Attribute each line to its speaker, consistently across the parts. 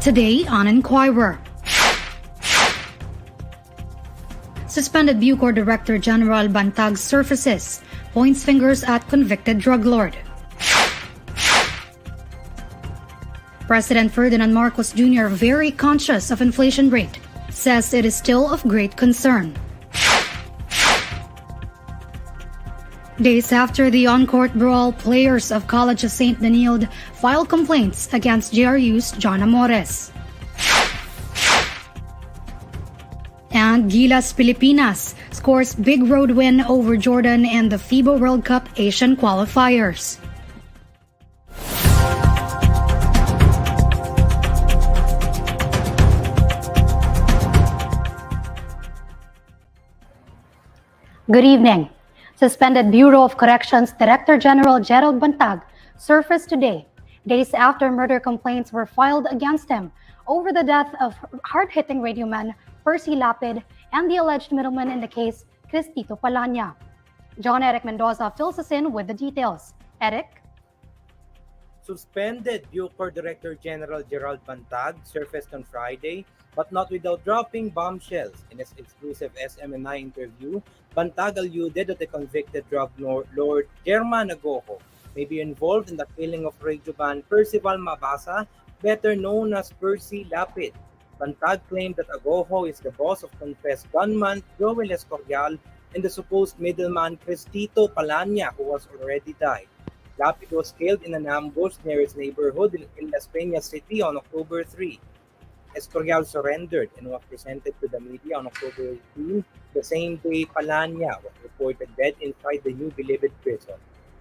Speaker 1: Today on Inquirer. Suspended Bucor Director General Bantag surfaces, points fingers at convicted drug lord. President Ferdinand Marcos Jr. very conscious of inflation rate, says it is still of great concern. Days after the on-court brawl, players of College of Saint Benilde filed complaints against GRU's John Amores. And Gilas Pilipinas scores big road win over Jordan in the Fiba World Cup Asian qualifiers. Good evening. Suspended Bureau of Corrections Director General Gerald Bantag surfaced today, days after murder complaints were filed against him over the death of hard-hitting radioman Percy Lapid and the alleged middleman in the case, Cristito Palanya. John Eric Mendoza fills us in with the details. Eric?
Speaker 2: Suspended Bucor Director General Gerald Bantag surfaced on Friday, but not without dropping bombshells. In his exclusive SMNI interview, Bantag alluded that the convicted drug lord German Agojo may be involved in the killing of radioman Percival Mabasa, better known as Percy Lapid. Bantag claimed that Agojo is the boss of confessed gunman Joel Escorial and the supposed middleman Cristito Palanya, who was already died. Lapid was killed in an ambush near his neighborhood in Las Peñas City on October 3. Escorial surrendered and was presented to the media on October 18, the same day Palanya was reported dead inside the New Bilibid prison.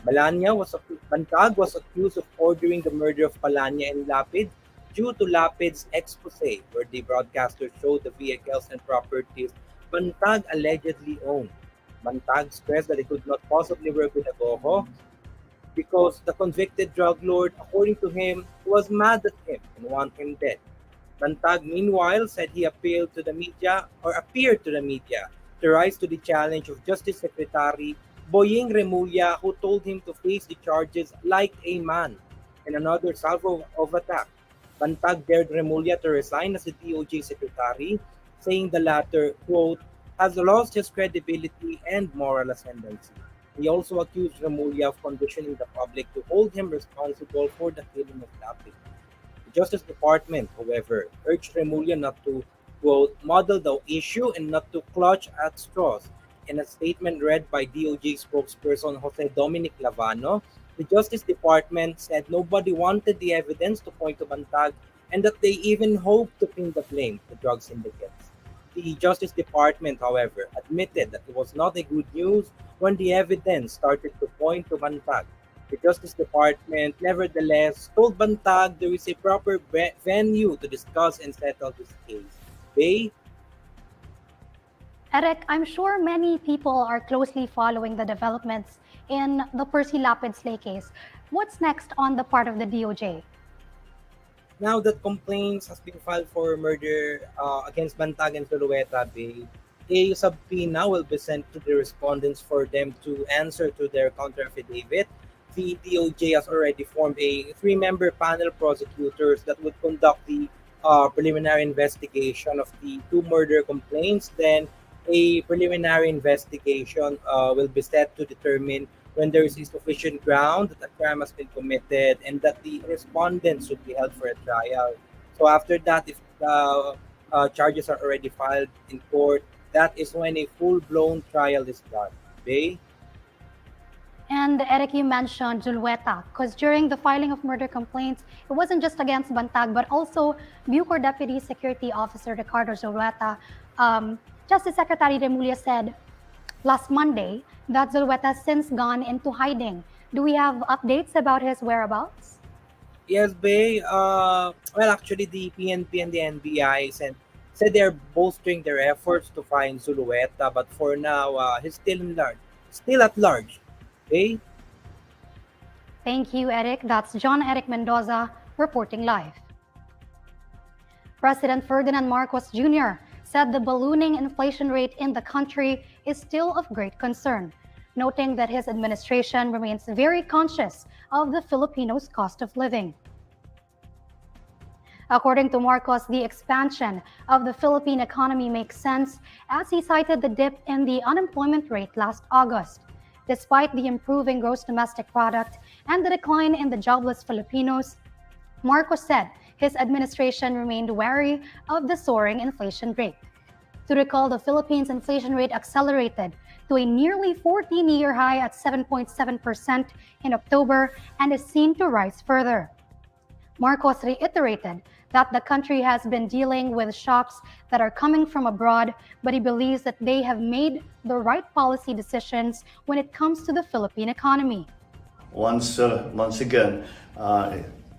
Speaker 2: Bantag was accused of ordering the murder of Palanya and Lapid due to Lapid's expose, where the broadcaster showed the vehicles and properties Bantag allegedly owned. Bantag stressed that he could not possibly work with Agojo because the convicted drug lord, according to him, was mad at him and wanted him dead. Bantag, meanwhile, said he appeared to the media to rise to the challenge of Justice Secretary Boying Remulla, who told him to face the charges like a man. In another salvo of attack, Bantag dared Remulla to resign as the DOJ Secretary, saying the latter, quote, has lost his credibility and moral ascendancy. He also accused Remulla of conditioning the public to hold him responsible for the killing of Lapid. The Justice Department, however, urged Remulla not to, quote, muddle the issue and not to clutch at straws. In a statement read by DOJ spokesperson Jose Dominic Lavano, the Justice Department said nobody wanted the evidence to point to Bantag and that they even hoped to pin the blame to drug syndicates. The Justice Department, however, admitted that it was not a good news when the evidence started to point to Bantag. The Justice Department, nevertheless, told Bantag there is a proper venue to discuss and settle this case.
Speaker 1: Eric, I'm sure many people are closely following the developments in the Percy Lapid slay case. What's next on the part of the DOJ?
Speaker 2: Now that complaints has been filed for murder against Bantag and Zulueta Bay, a subpoena will be sent to the respondents for them to answer to their counter-affidavit. The DOJ has already formed a 3-member panel of prosecutors that would conduct the preliminary investigation of the 2 murder complaints. Then a preliminary investigation will be set to determine when there is sufficient ground that a crime has been committed and that the respondents should be held for a trial. So after that, if the charges are already filed in court, that is when a full-blown trial is done. Okay?
Speaker 1: And Eric, you mentioned Zulueta, because during the filing of murder complaints, it wasn't just against Bantag, but also Bucor Deputy Security Officer Ricardo Zulueta. Justice Secretary Remulla said last Monday that Zulueta has since gone into hiding. Do we have updates about his whereabouts?
Speaker 2: Yes, Bay. Well, actually, the PNP and the NBI said they're bolstering their efforts to find Zulueta, but for now, he's still at large. Okay?
Speaker 1: Thank you, Eric. That's John Eric Mendoza reporting live. President Ferdinand Marcos Jr. said the ballooning inflation rate in the country is still of great concern, noting that his administration remains very conscious of the Filipinos' cost of living. According to Marcos, the expansion of the Philippine economy makes sense as he cited the dip in the unemployment rate last August. Despite the improving gross domestic product and the decline in the jobless Filipinos, Marcos said his administration remained wary of the soaring inflation rate. To recall, the Philippines' inflation rate accelerated to a nearly 14-year high at 7.7% in October and is seen to rise further. Marcos reiterated that the country has been dealing with shocks that are coming from abroad, but he believes that they have made the right policy decisions when it comes to the Philippine economy.
Speaker 3: Once again,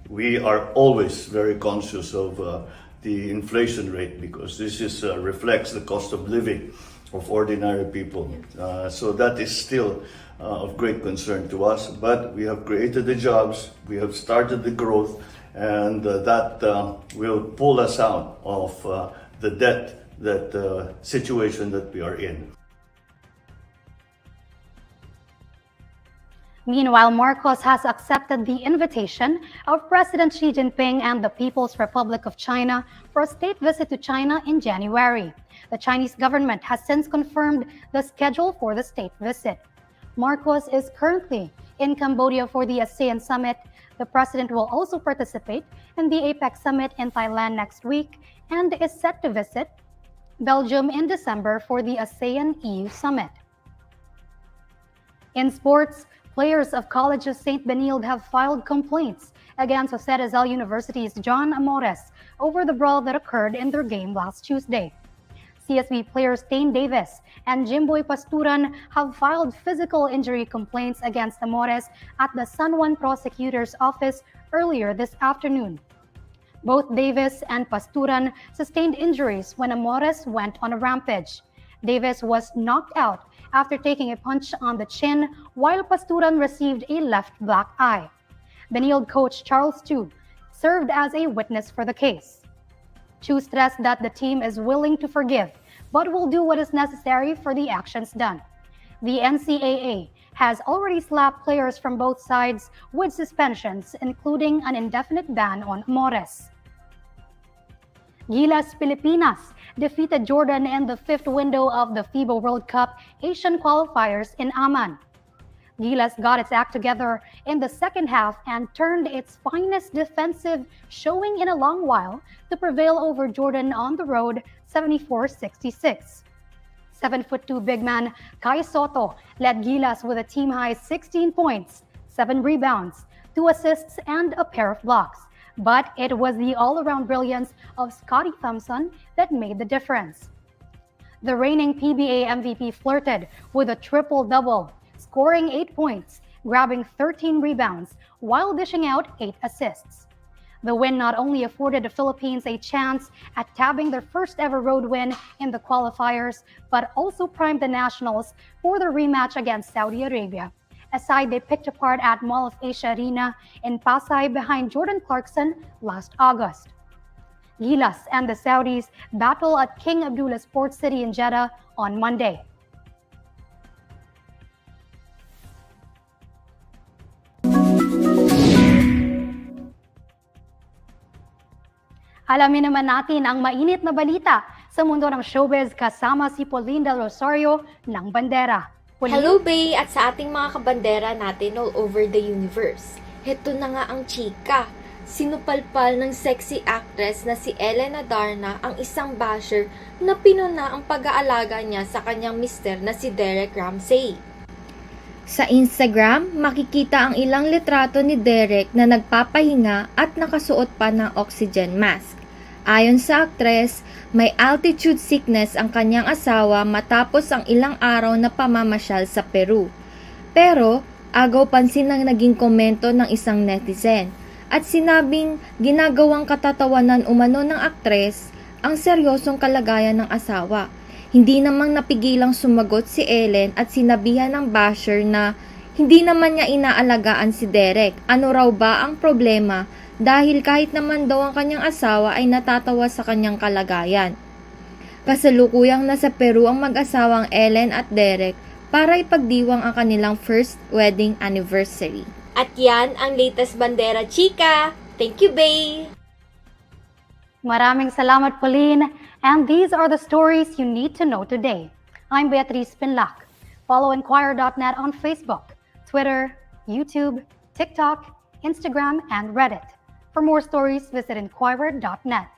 Speaker 3: we are always very conscious of the inflation rate because this reflects the cost of living of ordinary people. So that is still of great concern to us, but we have created the jobs, we have started the growth, and that will pull us out of the debt situation that we are in.
Speaker 1: Meanwhile, Marcos has accepted the invitation of President Xi Jinping and the People's Republic of China for a state visit to China in January. The Chinese government has since confirmed the schedule for the state visit. Marcos is currently in Cambodia for the ASEAN summit. The president will also participate in the APEC summit in Thailand next week and is set to visit Belgium in December for the ASEAN-EU summit. In sports, players of College of Saint Benilde have filed complaints against Jose Rizal University's John Amores over the brawl that occurred in their game last Tuesday. CSB players Tane Davis and Jimboy Pasturan have filed physical injury complaints against Amores at the San Juan prosecutor's office earlier this afternoon. Both Davis and Pasturan sustained injuries when Amores went on a rampage. Davis was knocked out after taking a punch on the chin, while Pasturan received a left black eye. Benilde coach Charles Chu served as a witness for the case. Chu stressed that the team is willing to forgive, but will do what is necessary for the actions done. The NCAA has already slapped players from both sides with suspensions, including an indefinite ban on Amores. Gilas Pilipinas defeated Jordan in the fifth window of the Fiba World Cup Asian qualifiers in Amman. Gilas got its act together in the second half and turned its finest defensive showing in a long while to prevail over Jordan on the road 74-66. 7'2" big man Kai Sotto led Gilas with a team-high 16 points, 7 rebounds, 2 assists, and a pair of blocks. But it was the all-around brilliance of Scottie Thompson that made the difference. The reigning PBA MVP flirted with a triple-double, scoring 8 points, grabbing 13 rebounds, while dishing out 8 assists. The win not only afforded the Philippines a chance at tabbing their first-ever road win in the qualifiers, but also primed the Nationals for the rematch against Saudi Arabia, a side they picked apart at Mall of Asia Arena in Pasay behind Jordan Clarkson last August. Gilas and the Saudis battle at King Abdullah Sports City in Jeddah on Monday. Alamin naman natin ang mainit na balita sa mundo ng showbiz kasama si Pauline Del Rosario ng Bandera. Pauline?
Speaker 4: Hello, Bay! At sa ating mga kabandera natin all over the universe. Heto na nga ang chika. Sinupalpal ng sexy actress na si Ellen Adarna ang isang basher na pinuna ang pag-aalaga niya sa kanyang mister na si Derek Ramsey. Sa Instagram, makikita ang ilang litrato ni Derek na nagpapahinga at nakasuot pa ng oxygen mask. Ayon sa aktres, may altitude sickness ang kanyang asawa matapos ang ilang araw na pamamasyal sa Peru. Pero, agaw pansin ang naging komento ng isang netizen at sinabing ginagawang katatawanan umano ng aktres ang seryosong kalagayan ng asawa. Hindi namang napigilang sumagot si Ellen at sinabihan ng basher na hindi naman niya inaalagaan si Derek. Ano raw ba ang problema? Dahil kahit naman daw ang kanyang asawa ay natatawa sa kanyang kalagayan. Kasalukuyang nasa Peru ang mag-asawang Ellen at Derek para ipagdiwang ang kanilang first wedding anniversary. At yan ang latest Bandera Chika! Thank you, Bay!
Speaker 1: Maraming salamat, Pauline. And these are the stories you need to know today. I'm Beatriz Pinlac. Follow INQUIRER.net on Facebook, Twitter, YouTube, TikTok, Instagram, and Reddit. For more stories, visit INQUIRER.net.